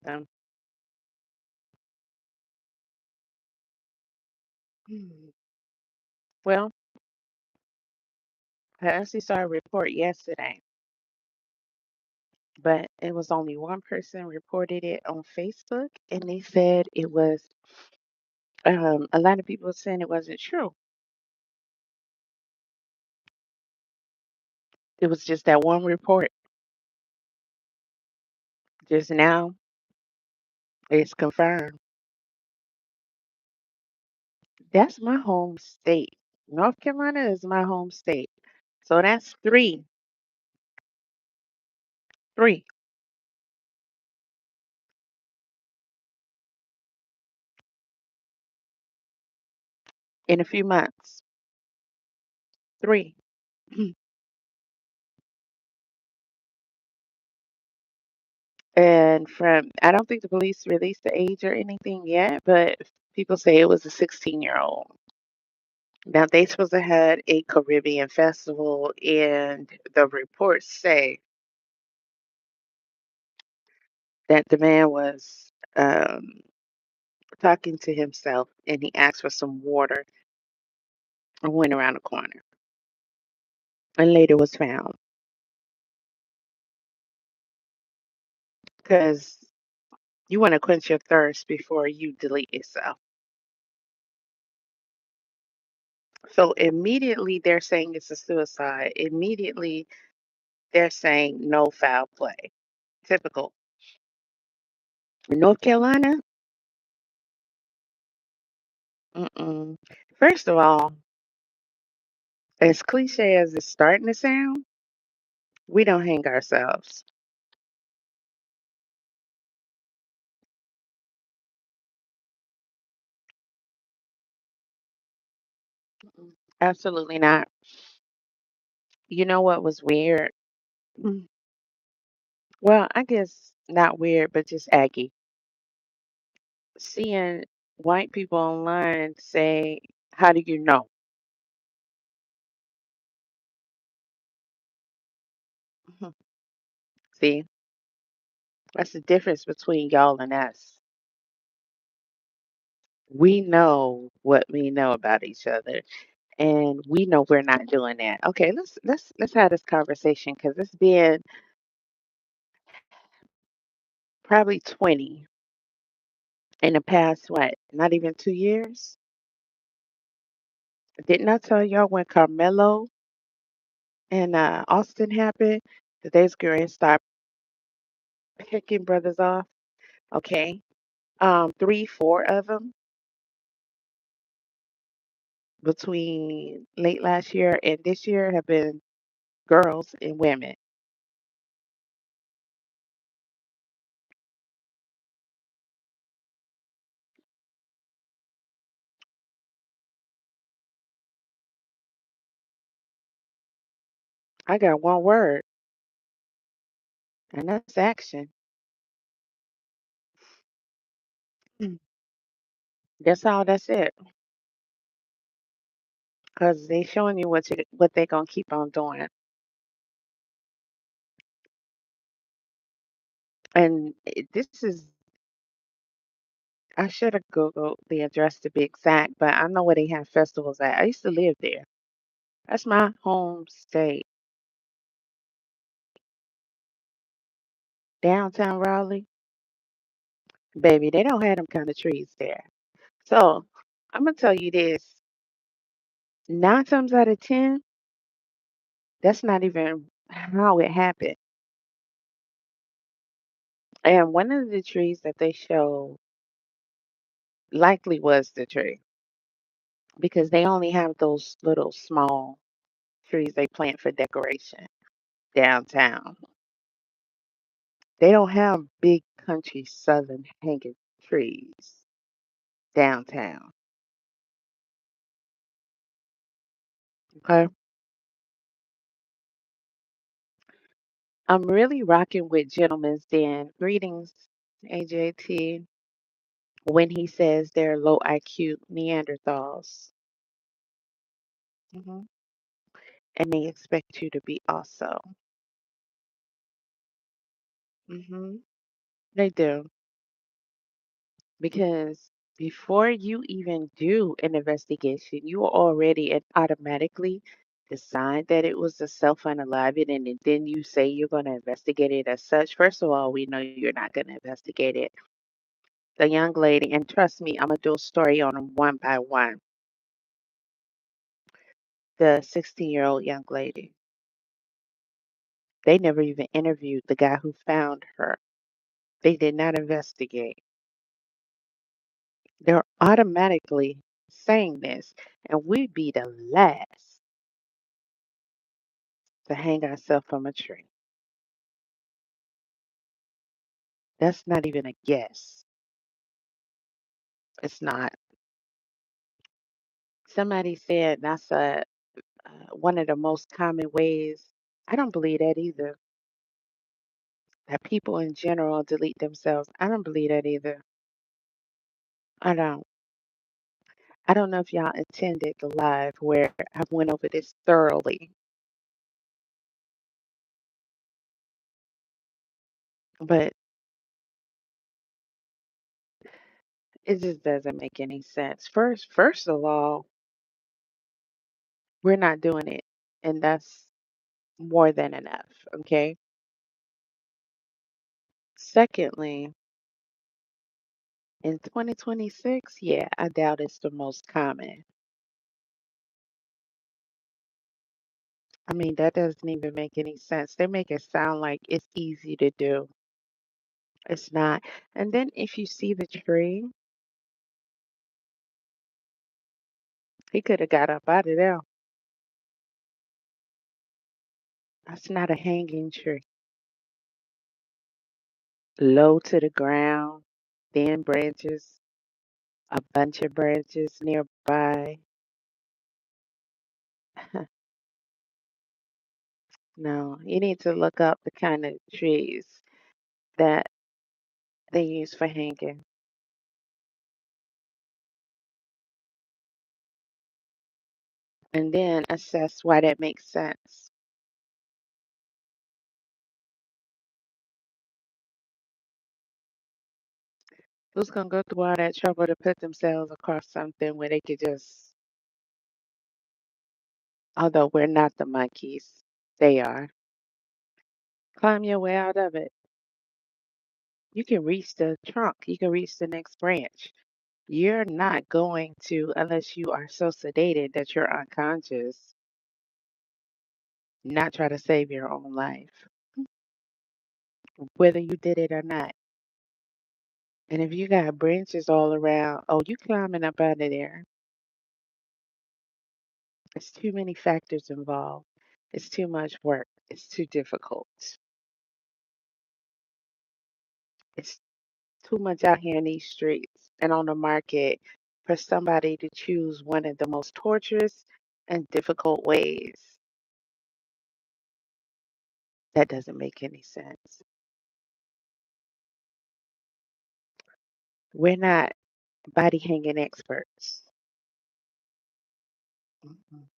Um, hmm. Well, I actually saw a report yesterday, but it was only one person reported it on Facebook, and they said it was a lot of people saying it wasn't true. It was just that one report. Just now, it's confirmed. That's my home state. North Carolina is my home state. So that's three in a few months. Three. And from, I don't think the police released the age or anything yet, but people say it was a 16-year-old. Now they supposed to had a Caribbean festival, and the reports say that the man was talking to himself, and he asked for some water and went around the corner, and later was found because you want to quench your thirst before you delete yourself. So immediately they're saying it's a suicide. Immediately they're saying no foul play. Typical. North Carolina, mm-mm. First of all, as cliche as it's starting to sound, we don't hang ourselves. Mm-mm. Absolutely not. You know what was weird? Mm. Well, I guess not weird, but just aggy. Seeing white people online say, "How do you know?" Mhm. See, that's the difference between y'all and us. We know what we know about each other, and we know we're not doing that. Okay, let's have this conversation because it's been probably 20 in the past, what, not even 2 years? Didn't I tell y'all when Carmelo and Austin happened that they was going to start picking brothers off? Okay, three, four of them between late last year and this year have been girls and women. I got one word, and that's action. Mm. That's all. That's it. Because they showing you what they gonna keep on doing. And this is, I should have Googled the address to be exact, but I know where they have festivals at. I used to live there. That's my home state, downtown Raleigh. Baby, they don't have them kind of trees there. So I'm gonna tell you this: 9 times out of 10, that's not even how it happened. And one of the trees that they show likely was the tree because they only have those little small trees they plant for decoration downtown. They don't have big country southern hanging trees downtown. Okay. I'm really rocking with Gentleman's Den. Greetings, AJT. When he says they're low IQ Neanderthals. Hmm. And they expect you to be also. Hmm. They do. because before you even do an investigation, you already and automatically decide that it was a self-unaliving, and then you say you're going to investigate it as such. First of all, we know you're not going to investigate it. The young lady, and trust me, I'm going to do a story on them one by one. The 16-year-old young lady, they never even interviewed the guy who found her. They did not investigate. They're automatically saying this, and we'd be the last to hang ourselves from a tree. That's not even a guess. It's not. Somebody said that's one of the most common ways. I don't believe that either. That people in general delete themselves. I don't believe that either. I don't. I don't know if y'all attended the live where I went over this thoroughly, but it just doesn't make any sense. First of all, we're not doing it, and that's more than enough. Okay. Secondly, in 2026, yeah, I doubt it's the most common. I mean, that doesn't even make any sense. They make it sound like it's easy to do. It's not. And then if you see the tree, he could have got up out of there. That's not a hanging tree. Low to the ground, thin branches, a bunch of branches nearby. No, you need to look up the kind of trees that they use for hanging, and then assess why that makes sense. Who's gonna go through all that trouble to put themselves across something where they could just, although we're not the monkeys, they are, climb your way out of it. You can reach the trunk, you can reach the next branch. You're not going to, unless you are so sedated that you're unconscious, not try to save your own life, whether you did it or not. And if you got branches all around, oh, you climbing up out of there. It's too many factors involved. It's too much work. It's too difficult. It's too much out here in these streets and on the market for somebody to choose one of the most torturous and difficult ways. That doesn't make any sense. We're not body hanging experts. Mhm.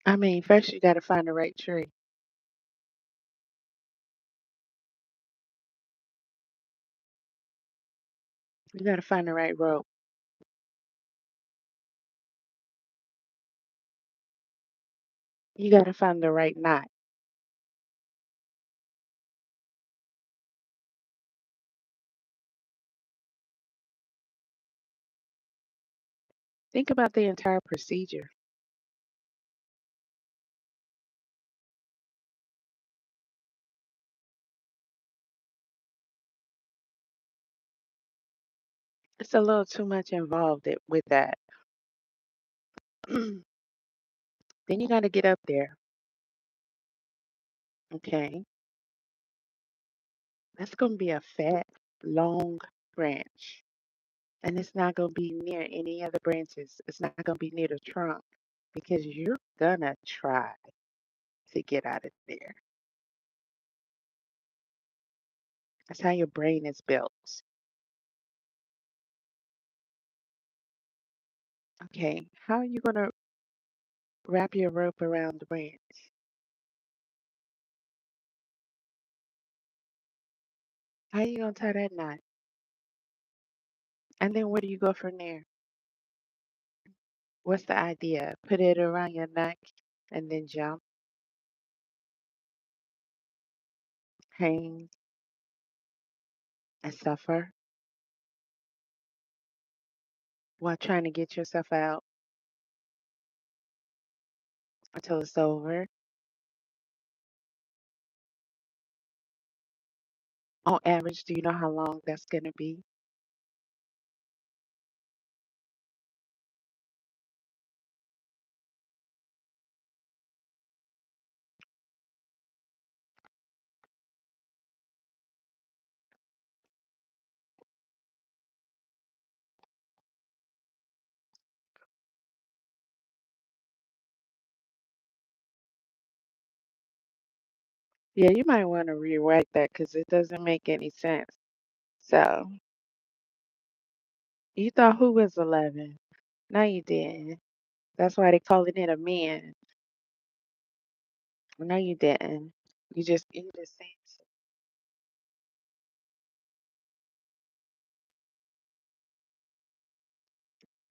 I mean, first you got to find the right tree. You got to find the right rope. You got to find the right knot. Think about the entire procedure. It's a little too much involved with that. Then you got to get up there. Okay. That's going to be a fat, long branch. And it's not going to be near any other branches. It's not going to be near the trunk because you're going to try to get out of there. That's how your brain is built. Okay. How are you going to wrap your rope around the branch? How you gonna tie that knot? And then where do you go from there? What's the idea? Put it around your neck and then jump, hang, and suffer while trying to get yourself out until it's over. On average, do you know how long that's gonna be? Yeah, you might want to rewrite that because it doesn't make any sense. So, you thought who was 11? No, you didn't. That's why they calling it a man. No, you didn't. You just saying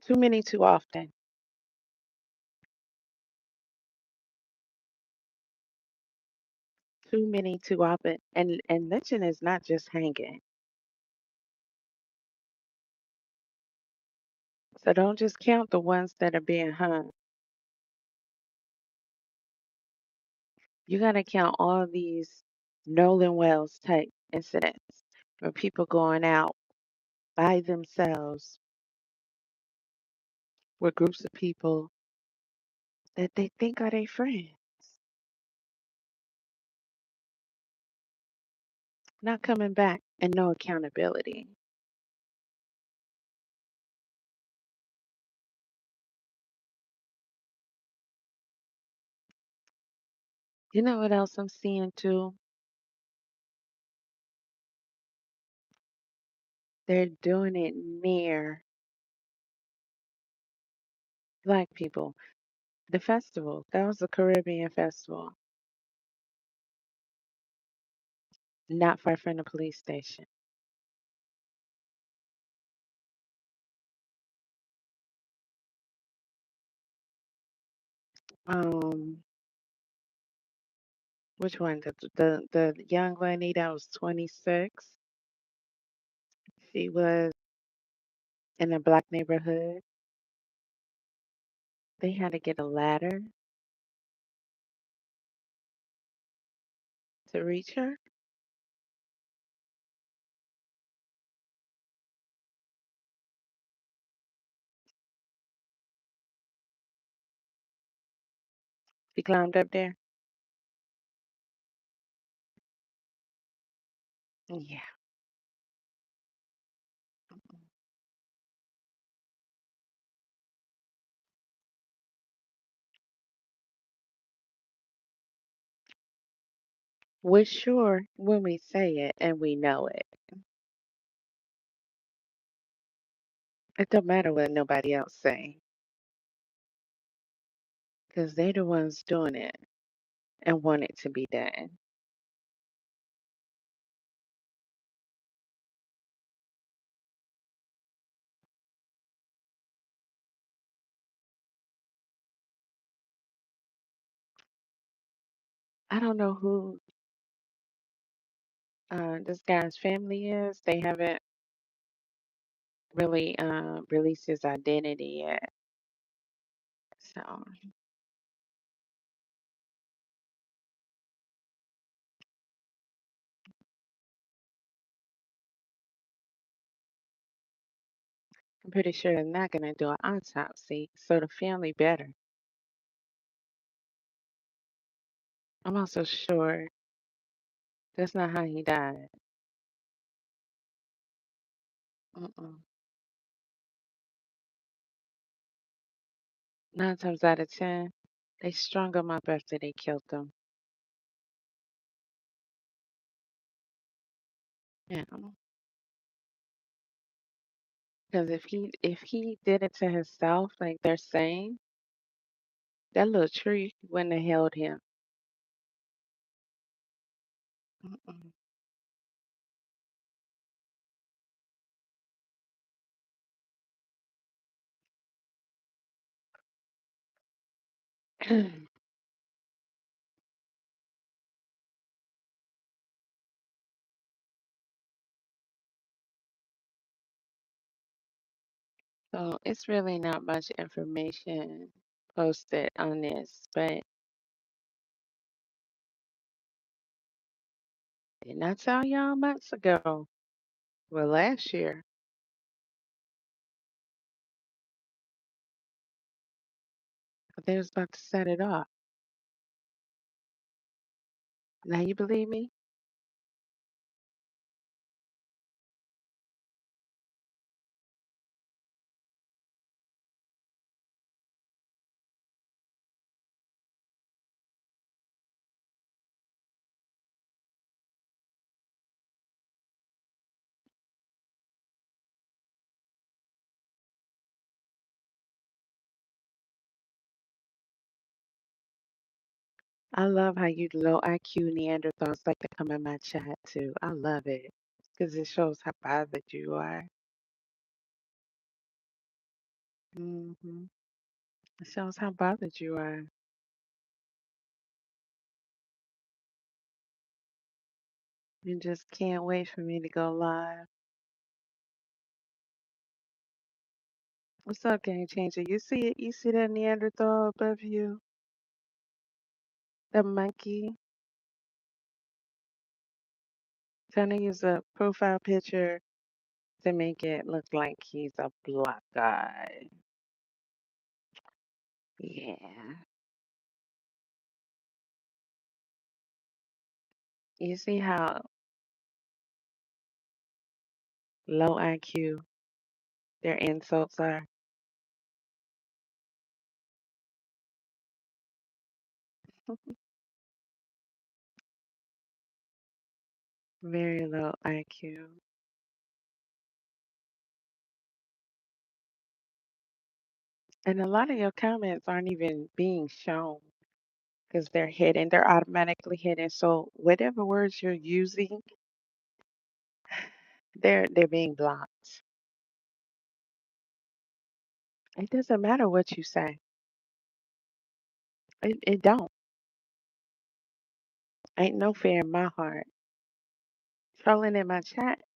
too many too often. Too many too often. And lynching is not just hanging. So don't just count the ones that are being hung. You gotta count all these Nolan Wells type incidents where people going out by themselves with groups of people that they think are their friends, not coming back and no accountability. You know what else I'm seeing too? They're doing it near black people. The festival, that was the Caribbean festival, not far from the police station. Um, which one? The young lady that was 26. She was in a black neighborhood. They had to get a ladder to reach her. She climbed up there. Yeah. We're sure when we say it and we know it. It don't matter what nobody else say, because they're the ones doing it and want it to be done. I don't know who this guy's family is. They haven't really released his identity yet. So I'm pretty sure they're not going to do an autopsy. So the family better. I'm also sure that's not how he died. Mm-mm. 9 times out of 10, they strung him up after they killed him. Yeah, because if he did it to himself, like they're saying, that little tree wouldn't have held him. Mm-mm. So it's really not much information posted on this, but didn't I tell y'all months ago? Well, last year, they was about to set it up. Now you believe me? I love how you low IQ Neanderthals like to come in my chat too. I love it because it shows how bothered you are. Hmm. It shows how bothered you are. You just can't wait for me to go live. What's up, Game Changer? You see it? You see that Neanderthal above you? The monkey? Trying to use a profile picture to make it look like he's a black guy. Yeah. You see how low IQ their insults are? Very low IQ. And a lot of your comments aren't even being shown because they're hidden. They're automatically hidden. So whatever words you're using, they're being blocked. It doesn't matter what you say. It don't. Ain't no fear in my heart. Trolling in my chat.